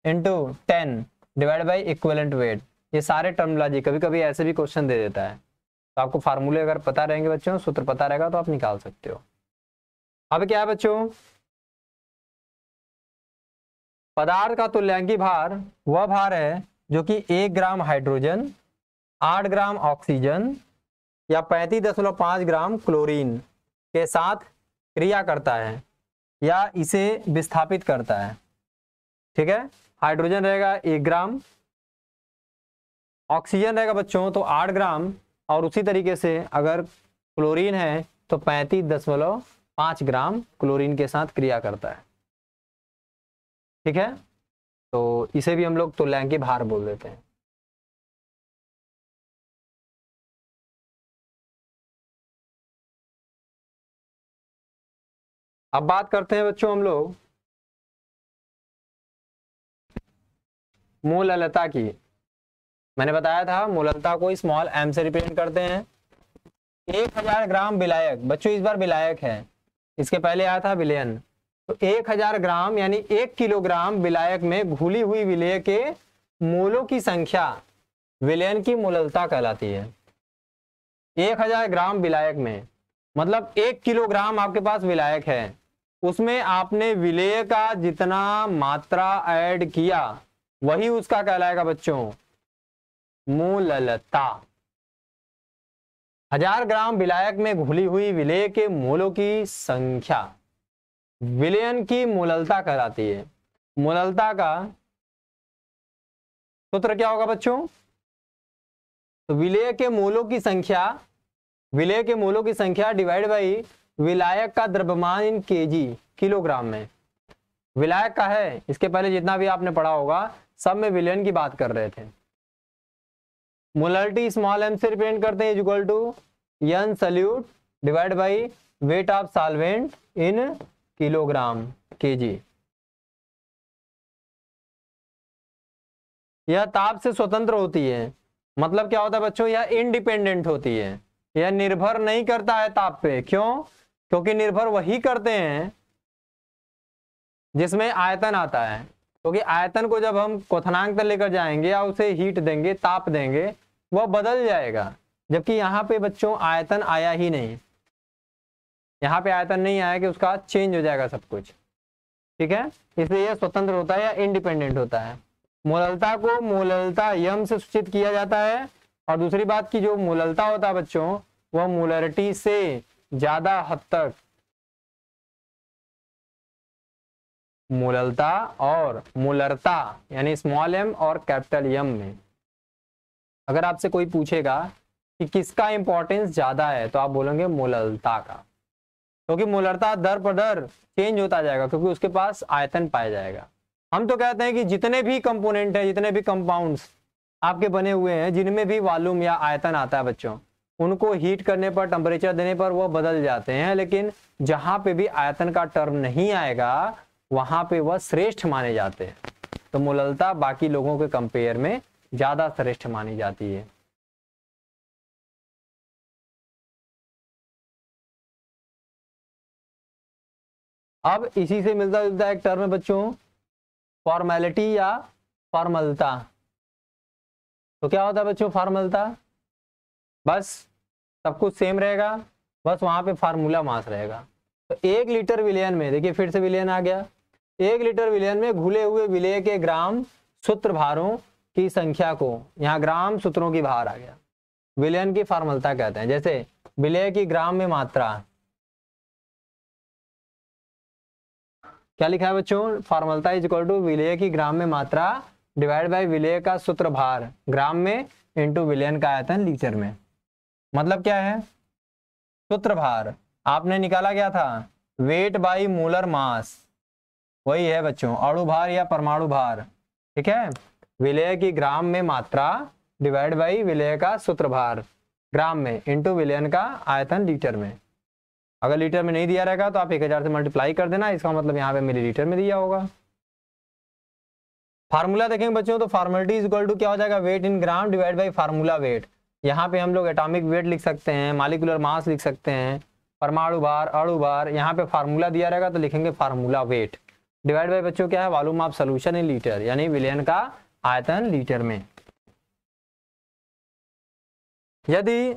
into 10 divide by equivalent weight. ये सारे टर्मिनोलॉजी कभी कभी ऐसे भी क्वेश्चन दे देता है, तो आपको फार्मूले अगर पता रहेंगे बच्चों, सूत्र पता रहेगा तो आप निकाल सकते हो। अब क्या है बच्चों, पदार्थ का तुल्यांकी भार वह भार है जो कि 1 ग्राम हाइड्रोजन, 8 ग्राम ऑक्सीजन या 35.5 ग्राम क्लोरीन के साथ क्रिया करता है या इसे विस्थापित करता है। ठीक है, हाइड्रोजन रहेगा 1 ग्राम, ऑक्सीजन रहेगा बच्चों तो 8 ग्राम, और उसी तरीके से अगर क्लोरीन है तो 35.5 ग्राम क्लोरीन के साथ क्रिया करता है। ठीक है, तो इसे भी हम लोग तुल्यांकी भार बोल देते हैं। अब बात करते हैं बच्चों हम लोग मोललता की। मैंने बताया था मोललता को स्मॉल m से रिप्रेजेंट करते हैं। 1000 ग्राम विलायक, बच्चों इस बार विलायक है, इसके पहले आया था विलयन। तो 1000 ग्राम यानी 1 किलोग्राम विलायक में घुली हुई विलेय के मोलों की संख्या विलयन की मोललता कहलाती है। 1000 ग्राम विलायक में मतलब 1 किलोग्राम आपके पास विलायक है, उसमें आपने विलेय का जितना मात्रा ऐड किया वही उसका कहलाएगा बच्चों मोललता। 1000 ग्राम विलायक में घुली हुई विलेय के मोलों की संख्या विलयन की मोललता कहलाती है। मोललता का सूत्र क्या होगा बच्चों? तो विलेय के मोलों की संख्या, विलेय के मोलों की संख्या डिवाइड बाई विलायक का द्रव्यमान इन केजी, किलोग्राम में। विलायक का है, इसके पहले जितना भी आपने पढ़ा होगा सब में विलयन की बात कर रहे थे। मोलरिटी स्मॉल m से रिप्रेजेंट करते हैं, equal to N solute divide by weight of solvent in kilogram kg. यह ताप से स्वतंत्र होती है, मतलब क्या होता है बच्चों? यह इंडिपेंडेंट होती है, यह निर्भर नहीं करता है ताप पे। क्यों? क्योंकि निर्भर वही करते हैं जिसमें आयतन आता है, क्योंकि आयतन को जब हम क्वथनांक तक लेकर जाएंगे या उसे हीट देंगे, ताप देंगे, वह बदल जाएगा। जबकि यहाँ पे बच्चों आयतन आया ही नहीं, यहाँ पे आयतन नहीं आया कि उसका चेंज हो जाएगा सब कुछ, ठीक है। इसलिए यह स्वतंत्र होता है या इंडिपेंडेंट होता है। मोललता को मोललता यम से सूचित किया जाता है। और दूसरी बात की जो मोललता होता है बच्चों, वह मोलरिटी से ज्यादा हद तक, मोललता और मोलरता यानी स्मॉल एम और कैपिटल एम में अगर आपसे कोई पूछेगा कि किसका इंपॉर्टेंस ज्यादा है, तो आप बोलेंगे मोललता का, क्योंकि मोलरता दर पर दर चेंज होता जाएगा, क्योंकि उसके पास आयतन पाया जाएगा। हम तो कहते हैं कि जितने भी कंपोनेंट हैं, जितने भी कंपाउंड्स आपके बने हुए हैं, जिनमें भी वॉल्यूम या आयतन आता है बच्चों, उनको हीट करने पर, टेम्परेचर देने पर वो बदल जाते हैं। लेकिन जहां पे भी आयतन का टर्म नहीं आएगा वहां पे वह श्रेष्ठ माने जाते हैं। तो मोललता बाकी लोगों के कंपेयर में ज्यादा श्रेष्ठ मानी जाती है। अब इसी से मिलता जुलता एक टर्म है बच्चों, फॉर्मेलिटी या फॉर्मलता। तो क्या होता है बच्चों फॉर्मलता? बस सब कुछ सेम रहेगा, बस वहां पे फार्मूला मास रहेगा। तो 1 लीटर विलयन में, देखिए फिर से विलयन आ गया, 1 लीटर विलयन में घुले हुए विलेय के ग्राम सूत्र भारों की संख्या को, यहाँ ग्राम सूत्रों की भार आ गया, विलयन की फॉर्मलता कहते हैं। जैसे विलेय की ग्राम में मात्रा, क्या लिखा है बच्चों? फॉर्मलता इज इक्वल टू विलेय की ग्राम में मात्रा डिवाइड बाय विलेय का सूत्र भार ग्राम में इंटू विलयन का आयतन लीटर में। मतलब क्या है? सूत्र भार आपने निकाला क्या था? वेट बाई मोलर मास, वही है बच्चों अणु भार या परमाणु भार, ठीक है। विलेय की ग्राम में मात्रा डिवाइड बाई विलेय का सूत्र भार ग्राम में इंटू विलयन का आयतन लीटर में। अगर लीटर में नहीं दिया रहेगा तो आप 1000 से मल्टीप्लाई कर देना, इसका मतलब यहाँ पे मिलीलीटर में दिया होगा। फार्मूला देखेंगे बच्चों तो फॉर्मेलिटी इज इक्वल टू क्या हो जाएगा? Weight in gram divide by formula weight. यहाँ पे हम लोग एटॉमिक वेट लिख सकते हैं, मॉलिक्यूलर मास लिख सकते हैं, परमाणु भार, अणु भार। यहाँ पे फार्मूला दिया रहेगा तो लिखेंगे फार्मूला वेट डिवाइड बाई बच्चों क्या है? Volume of solution in litre, यानी विलयन का आयतन लीटर में। यदि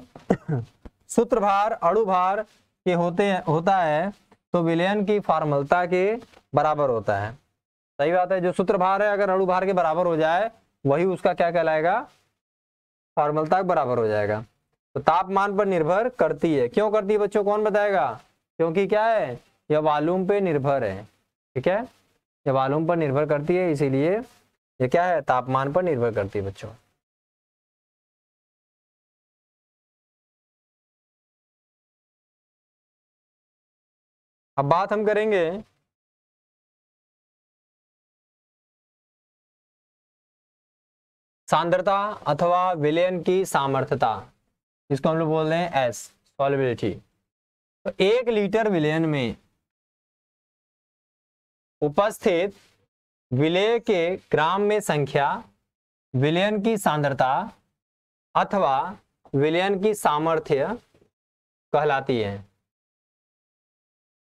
सूत्र भार अणु भार के होता है तो विलयन की फॉर्मलता के बराबर होता है। सही बात है, जो सूत्र भार है अगर अणु भार के बराबर हो जाए वही उसका क्या कहलाएगा? फॉर्मलता के बराबर हो जाएगा। तो तापमान पर निर्भर करती है। क्यों करती है बच्चों? कौन बताएगा? क्योंकि क्या है? यह वॉल्यूम पे निर्भर है, ठीक है। यह वॉल्यूम पर निर्भर करती है, इसीलिए ये क्या है? तापमान पर निर्भर करती है बच्चों। अब बात हम करेंगे सांद्रता अथवा विलयन की सामर्थ्यता, इसको हम लोग बोल रहे हैं एस, सॉल्युबिलिटी। तो 1 लीटर विलयन में उपस्थित विलेय के ग्राम में संख्या विलयन की सांद्रता अथवा विलयन की सामर्थ्य कहलाती है,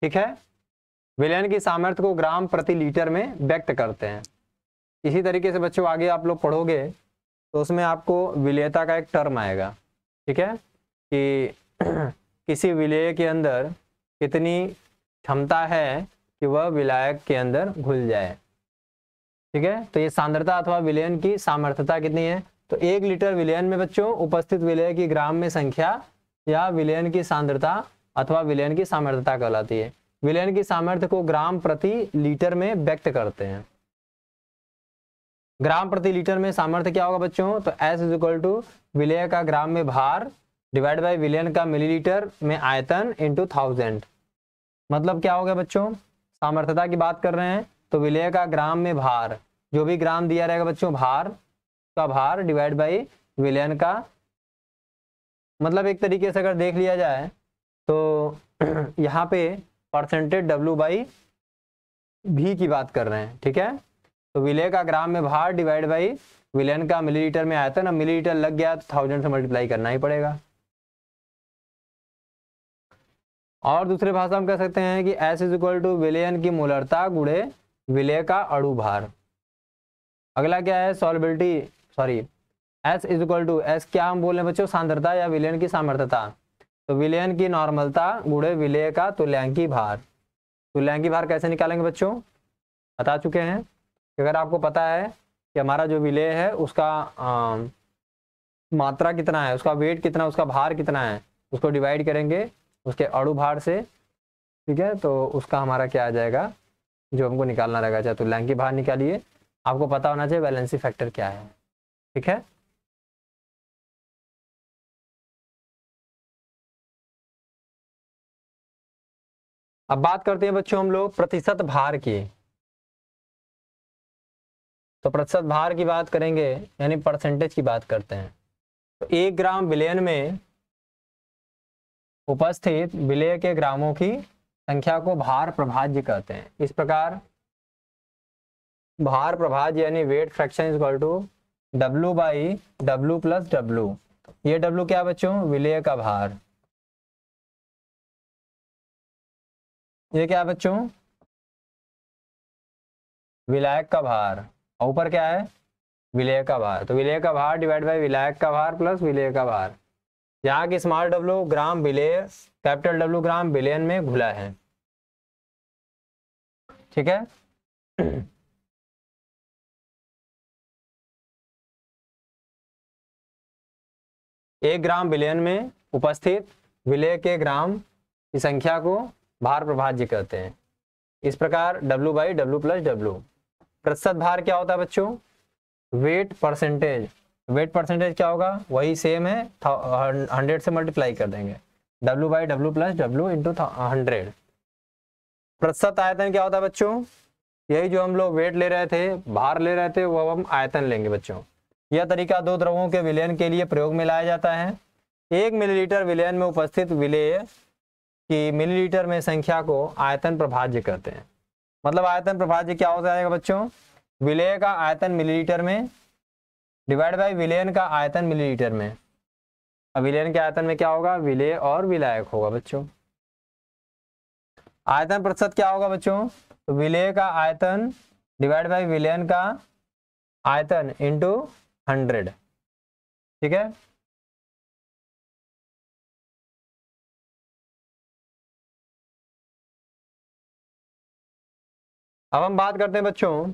ठीक है। विलयन की सामर्थ्य को ग्राम प्रति लीटर में व्यक्त करते हैं। इसी तरीके से बच्चों आगे आप लोग पढ़ोगे तो उसमें आपको विलेयता का एक टर्म आएगा, ठीक है, कि किसी विलेय के अंदर कितनी क्षमता है कि वह विलायक के अंदर घुल जाए, ठीक है। तो ये सांद्रता अथवा विलयन की सामर्थ्यता कितनी है? तो 1 लीटर विलयन में बच्चों उपस्थित विलेय की ग्राम में संख्या या विलयन की सांद्रता अथवा विलयन की सामर्थ्यता कहलाती है। विलयन की सामर्थ्य को ग्राम प्रति लीटर में व्यक्त करते हैं। ग्राम प्रति लीटर में सामर्थ्य क्या होगा बच्चों, तो S इज इक्वल टू विलेय का ग्राम में भार डिवाइड बाय विलेयन का मिलीलीटर में आयतन इंटू 1000। मतलब क्या हो गया बच्चों, सामर्थ्यता की बात कर रहे हैं तो विलेय का ग्राम में भार, जो भी ग्राम दिया रहेगा बच्चों भार का भार डिवाइड बाय विलेयन का, मतलब एक तरीके से अगर देख लिया जाए तो यहाँ पे परसेंटेज W/V की बात कर रहे हैं, ठीक है। तो विलेय का ग्राम में भार डिवाइड बाई विलेयन का मिलीलीटर में आयतन। अब मिलीलीटर लग गया तो 1000 से मल्टीप्लाई करना ही पड़ेगा। और दूसरे भाषा में कह सकते हैं कि S इज इक्वल टू विलेयन की मोलरता गुणे विलेय का अणु भार। अगला क्या है, solubility, sorry S is equal to, S क्या हम बोल रहे हैं बच्चों, सांद्रता या विलेयन की सामर्थ्यता। तो विलेयन की नॉर्मलता गुणे विलेय का तुल्यांकी भार। तुल्यांकी भार कैसे निकालेंगे बच्चों, बता चुके हैं। अगर आपको पता है कि हमारा जो विलेय है उसका मात्रा कितना है, उसका वेट कितना, उसका भार कितना है, उसको डिवाइड करेंगे उसके अणु भार से, ठीक है, तो उसका हमारा क्या आ जाएगा जो हमको निकालना रहेगा। चाहे तुल्यांकी भार निकालिए, आपको पता होना चाहिए वैलेंसी फैक्टर क्या है, ठीक है। अब बात करते हैं बच्चों हम लोग प्रतिशत भार की। तो प्रतिशत भार की बात करेंगे यानी परसेंटेज की बात करते हैं। तो 1 ग्राम विलेयन में उपस्थित विलेय के ग्रामों की संख्या को भार प्रभाज्य कहते हैं। इस प्रकार भार प्रभाज्य यानी weight fraction is equal to W/W plus W। ये W क्या बच्चों, विलेय का भार। ये क्या है बच्चों, विलायक का भार। और ऊपर क्या है, विलेय का भार। तो विलेय का भार डिवाइड बाय विलायक का भार प्लस विलेय का भार। यहाँ की स्मॉल W ग्राम विलेय, कैपिटल W ग्राम विलेयन में घुला है, ठीक है। 1 ग्राम विलेयन में उपस्थित विलेय के ग्राम की संख्या को भार प्रभाज्य कहते हैं। इस प्रकार W/W प्लस W। प्रतिशत भार क्या होता है बच्चों, वेट परसेंटेज। वेट परसेंटेज क्या होगा, वही सेम है, 100 से मल्टीप्लाई कर देंगे, W/W प्लस W इंटू 100। प्रतिशत आयतन क्या होता है बच्चों, यही जो हम लोग वेट ले रहे थे, भार ले रहे थे, वो अब हम आयतन लेंगे बच्चों। यह तरीका 2 द्रवों के विलयन के लिए प्रयोग में लाया जाता है। 1 मिलीलीटर विलयन में उपस्थित विलेय की मिलीलीटर में संख्या को आयतन प्रभाज्य कहते हैं। मतलब आयतन प्रभाज्य क्या हो जाएगा बच्चों, विलेय का आयतन मिलीलीटर में डिवाइड बाय विलेयन का आयतन मिलीलीटर में। अब विलेयन के आयतन में क्या होगा, विलेय और विलायक होगा बच्चों। आयतन प्रतिशत क्या होगा बच्चों, तो विलेय का आयतन डिवाइड बाय विलेयन का आयतन इंटू 100, ठीक है। अब हम बात करते हैं बच्चों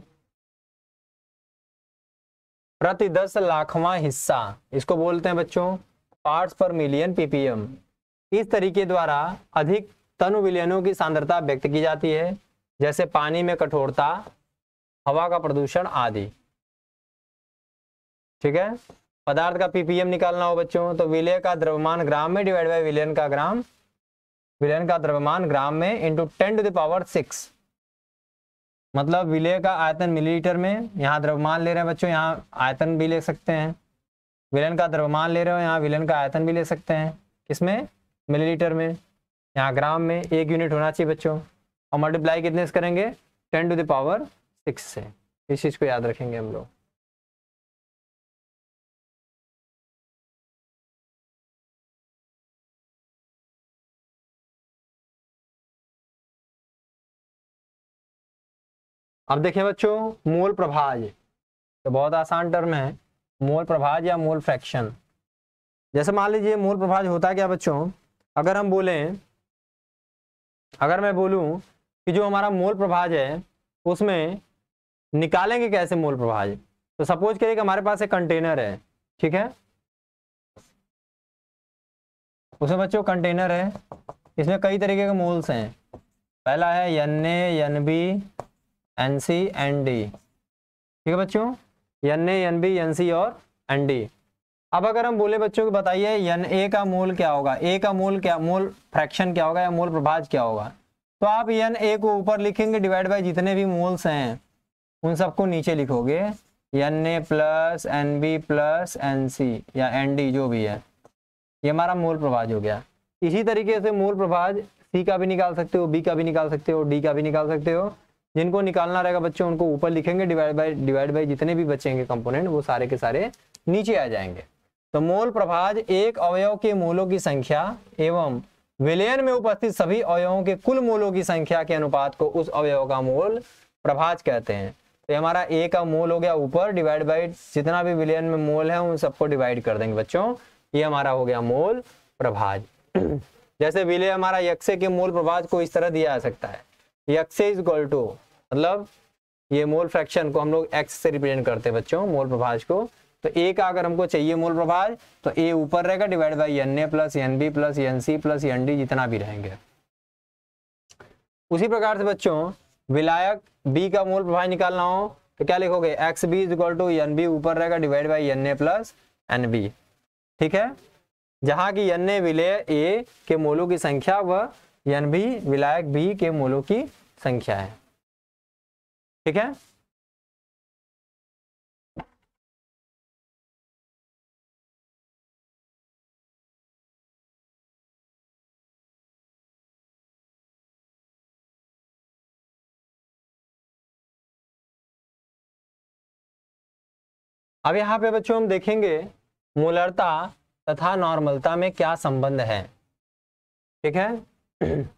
प्रति 10 लाखवां हिस्सा, इसको बोलते हैं बच्चों पार्ट्स पर मिलियन ppm। इस तरीके द्वारा अधिक तनु विलयनों की सांद्रता व्यक्त की जाती है, जैसे पानी में कठोरता, हवा का प्रदूषण आदि, ठीक है। पदार्थ का ppm निकालना हो बच्चों, तो विलेय का द्रव्यमान ग्राम में डिवाइड बाय विलेयन का ग्राम, विलेयन का द्रव्यमान ग्राम में इंटू 10⁶। मतलब विलेय का आयतन मिलीलीटर में, यहाँ द्रव्यमान ले रहे हैं बच्चों, यहाँ आयतन भी ले सकते हैं। विलेयन का द्रव्यमान ले रहे हो, यहाँ विलेयन का आयतन भी ले सकते हैं, किसमें, मिलीलीटर में। यहाँ ग्राम में 1 यूनिट होना चाहिए बच्चों। और मल्टीप्लाई कितने से करेंगे, 10⁶ से। इस चीज को याद रखेंगे हम लोग। अब देखिए बच्चों मोल प्रभाज, तो बहुत आसान टर्म है, मोल प्रभाज या मोल फ्रैक्शन। जैसे मान लीजिए मोल प्रभाज होता क्या बच्चों, अगर हम बोलें, अगर मैं बोलूं कि जो हमारा मोल प्रभाज है उसमें निकालेंगे कैसे मोल प्रभाज। तो सपोज करिए कि हमारे पास एक कंटेनर है, ठीक है, उसमें बच्चों कंटेनर है, इसमें कई तरीके के मोल्स हैं। पहला है Na, Nb, Nc, Nd, ठीक है बच्चों। Na, Nb, Nc और Nd। अब अगर हम बोले बच्चों को बताइए Na का मोल क्या होगा, A का मोल क्या, मोल फ्रैक्शन क्या होगा या मोल प्रभाज क्या होगा, तो आप Na को ऊपर लिखेंगे डिवाइड बाय जितने भी मोल्स हैं उन सबको नीचे लिखोगे, Na plus Nb plus Nc या Nd जो भी है, ये हमारा मोल प्रभाज हो गया। इसी तरीके से मोल प्रभाज C का भी निकाल सकते हो, B का भी निकाल सकते हो, D का भी निकाल सकते हो। जिनको निकालना रहेगा बच्चों उनको ऊपर लिखेंगे डिवाइड बाय जितने भी बचेंगे कंपोनेंट वो सारे के सारे नीचे आ जाएंगे। तो मोल प्रभाज एक अवयव के मोलों की संख्या एवं विलयन में उपस्थित सभी अवयवों के कुल मोलों की संख्या के अनुपात को उस अवयव का मोल प्रभाज कहते हैं। तो हमारा A का मोल हो गया ऊपर डिवाइड बाय जितना भी विलयन में मोल है उन सबको डिवाइड कर देंगे बच्चों, ये हमारा हो गया मोल प्रभाज। जैसे विलय हमारा यक्षे के मोल प्रभाज को इस तरह दिया जा सकता है, यक्षे इज इक्वल टू, मतलब ये मोल फ्रैक्शन को हम लोग x से रिप्रेजेंट करते हैं बच्चों मोल प्रभाज को। तो A का अगर हमको चाहिए मोल प्रभाज तो A ऊपर रहेगा divide by Na plus Nb plus Nc plus Nd जितना भी रहेंगे। उसी प्रकार से बच्चों विलायक B का मोल प्रभाज निकालना हो तो क्या लिखोगे, XB is equal to Nb ऊपर रहेगा divide by Na plus Nb, ठीक है। जहां की Na विलय A के मोलों की संख्या व Nb विलायक B के मोलों की संख्या है, ठीक है। अब यहाँ पे बच्चों हम देखेंगे मोलरता तथा नॉर्मलता में क्या संबंध है, ठीक है।